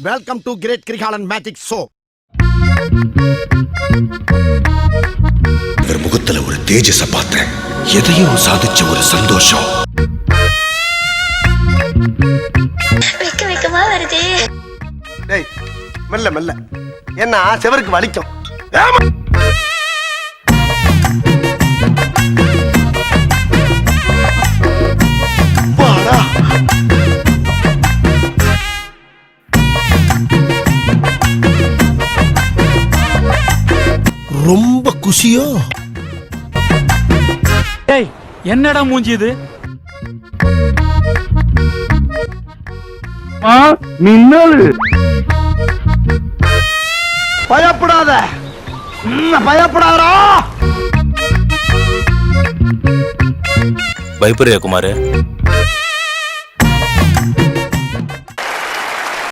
Welcome to great Kirikalan magic show. இவர் முகத்துல ஒரு தேஜஸ பார்த்தேன். எதையோ சாதிச்ச ஒரு சந்தோஷம். வெக்கமா வருது. டேய் மெல்ல மெல்ல, என்ன செவருக்கு வலிக்கும். ரொம்ப குஷியோ? டேய் என்னடா மூஞ்சி இது? மின்னல். பயப்படாத, பயப்படாதா. பயப்படுறியா குமார்?